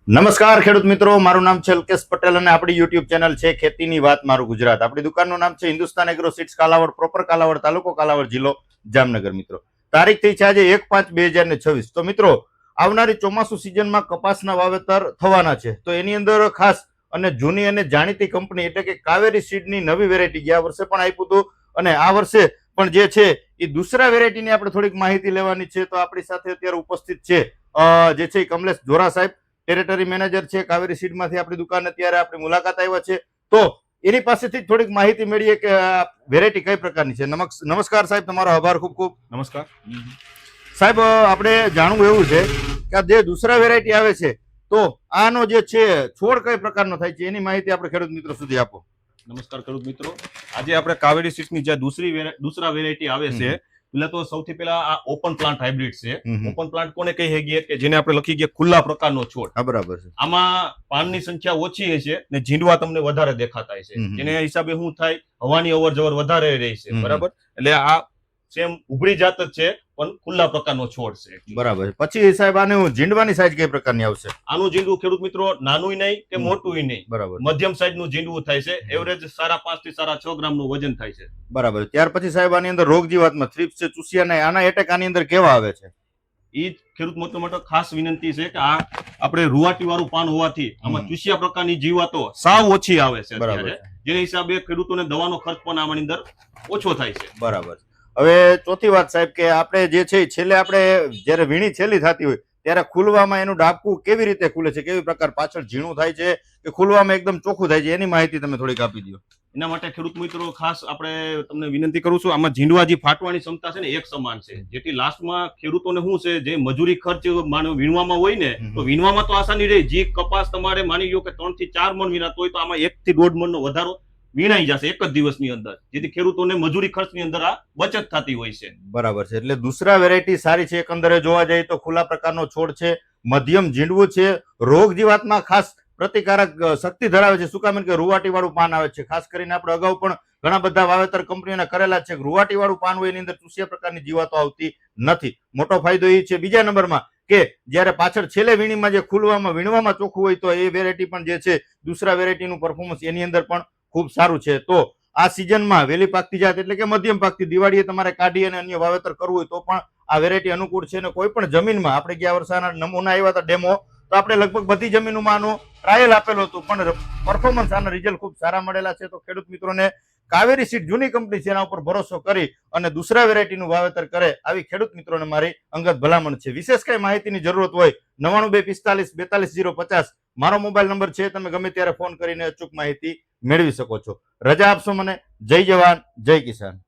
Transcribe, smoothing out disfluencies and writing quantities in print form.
નમસ્કાર ખેડૂત મિત્રો, મારું નામ છે અલ્કેશ પટેલ અને આપણી યુટ્યુબ ચેનલ છે ખેતીની વાત મારું ગુજરાત. આપણી દુકાનનું નામ છે Hindustan Agro Seeds, Kalavad proper, Kalavad તાલુકો, કાલાવડ જિલ્લો જામનગર. મિત્રો, તારીખ થઈ છે આજે 1/5/2026. તો મિત્રો, આવનારી ચોમાસુ સિઝનમાં કપાસના વાવેતર થવાના છે. તો એની અંદર ખાસ અને જૂની અને જાણીતી કંપની એટલે કે કાવેરી સીડની નવી વેરાયટી ગયા વર્ષે પણ આપ્યું હતું અને આ વર્ષે પણ જે છે એ દુસરા વેરાયટીની આપણે થોડીક માહિતી લેવાની છે. તો આપણી સાથે અત્યારે ઉપસ્થિત છે જે છે કમલેશ જોરા સાહેબ, ટેરેટરી મેનેજર છે કાવેરી સીડમાંથી. આપણી દુકાન અત્યારે આપણી મુલાકાત આવ્યા છે, તો એની પાસેથી થોડીક માહિતી મેળવીએ કે વેરાયટી કઈ પ્રકારની છે. નમસ્કાર સાહેબ, તમારો આભાર ખૂબ ખૂબ. નમસ્કાર સાહેબ, આપણે જાણવું એવું છે કે આ જે દુસરા વેરાયટી આવે છે તો આનો જે છે છોડ કઈ પ્રકારનો થાય છે એની માહિતી આપણે ખેડૂત મિત્રો સુધી આપો. નમસ્કાર ખેડૂત મિત્રો, આજે આપણે કાવેરી સીડ્સની જે દુસરા વેરાયટી આવે છે, એટલે તો સૌથી પહેલા આ ઓપન પ્લાન્ટ હાઇબ્રિડ છે. ઓપન પ્લાન્ટ કોને કહીએ છીએ કે જેને આપણે લખી ગયા ખુલ્લા પ્રકારનો છોડ. બરાબર છે. આમાં પાનની સંખ્યા ઓછી છે ને ઝીંડવા તમને વધારે દેખાતા છે, જેને હિસાબે શું થાય, હવાની અવર જવર વધારે રહી છે. બરાબર, એટલે આ સેમ ઉભરી જાત જ છે પણ ખુલ્લા પ્રકારનો છોડ છે. બરાબર. પછી સાહેબ આને ઝીંડવાની સાઈઝ કઈ પ્રકારની આવશે? આનું ઝીંડવું ખેડૂત મિત્રો નાનું નહીં કે મોટું નહીં, બરાબર, મધ્યમ સાઈઝ નું ઝીંડવું થાય છે. એવરેજ 5.5 થી 6.5 ગ્રામ નું વજન થાય છે. બરાબર. ત્યાર પછી સાહેબ આની અંદર રોગ જીવાતમાં થ્રિપ્સ છે, ચૂસિયા, આના એટેક આની અંદર કેવા આવે છે? એ ખેડૂત મિત્રો માટે ખાસ વિનંતી છે કે આ આપણે રૂવાટી વાળું પાન હોવાથી આમાં ચૂસિયા પ્રકારની જીવાતો સાવ ઓછી આવે છે અત્યારે, જેના હિસાબે ખેડૂતોને દવાનો ખર્ચ પણ આની અંદર ઓછો થાય છે. બરાબર. હવે ચોથી વાત સાહેબ કે આપણે જે છે છેલ્લે આપણે જયારે વીણી છેલ્લી થતી હોય ત્યારે ખુલવામાં એનું ડાબકું કેવી રીતે ખુલે છે, કેવી પ્રકાર પાછળ ઝીણું થાય છે કે ખુલવામાં એકદમ ચોખ્ખું થાય છે, એની માહિતી તમે થોડીક આપી દો. એના માટે ખેડૂત મિત્રો ખાસ આપણે તમને વિનંતી કરું છું, આમાં ઝીંડવા જે ફાટવાની ક્ષમતા છે ને એક સમાન છે, જેથી લાસ્ટમાં ખેડૂતોને શું છે, જે મજૂરી ખર્ચ વીણવામાં હોય ને તો વીણવામાં તો આસાની રહે. જે કપાસ તમારે માની લો કે 3 થી 4 મણ વીણાતો હોય તો આમાં 1 થી 1.5 મણનો વધારો વીણાઈ જશે એક જ દિવસની અંદર, જેથી ખેડૂતોને મજૂરી ખર્ચની અંદર આ બચત થતી હોય છે. બરાબર છે. એટલે દુસરા વેરાયટી સારી છે. એકંદરે જોવા જઈએ તો ખુલ્લા પ્રકારનો છોડ છે, મધ્યમ ઝીંડવું છે, રોગ જીવાતમાં ખાસ પ્રતિકારક શક્તિ ધરાવે છે. શું કામ કે રૂવાટી વાળું પાન આવે છે. ખાસ કરીને આપણે અગાઉ પણ ઘણા બધા વાવેતર કંપનીઓને કરેલા છે. રૂવાટી વાળું પાન હોય એની અંદર ચૂસિયા પ્રકારની જીવાતો આવતી નથી. મોટો ફાયદો એ છે. બીજા નંબરમાં કે જયારે પાછળ છેલ્લે વીણીમાં જે વીણવામાં ચોખ્ખું હોય તો એ વેરાયટી પણ જે છે દુસરા વેરાયટીનું પરફોર્મન્સ એની અંદર પણ ખૂબ સારું છે. તો આ સિઝનમાં વહેલી પાકતી જાત એટલે કે મધ્યમ પાકતી દિવાળીએ તમારે કાઢી અને અન્ય વાવેતર કરવું હોય તો પણ આ વેરાયટી અનુકૂળ છે. અને કોઈ પણ જમીનમાં આપણે ગયા વર્ષના નમૂના આવ્યા હતા ડેમો, તો આપણે લગભગ બધી જમીનોમાં આનો ટ્રાયલ આપેલો હતું પણ પરફોર્મન્સ આના રિઝલ્ટ ખૂબ સારા મળેલા છે. તો ખેડૂત મિત્રોને કાવેરી સીડ જૂની કંપની છે એના ઉપર ભરોસો કરી અને દુસરા વેરાયટીનું વાવેતર કરે આવી ખેડૂત મિત્રોને મારી અંગત ભલામણ છે. વિશેષ કઈ માહિતીની જરૂરત હોય 9245424050 મારો મોબાઈલ નંબર છે. તમે ગમે ત્યારે ફોન કરીને અચૂક માહિતી મેળવી શકો છો. રજા આપશો મને. જય જવાન, જય કિસાન.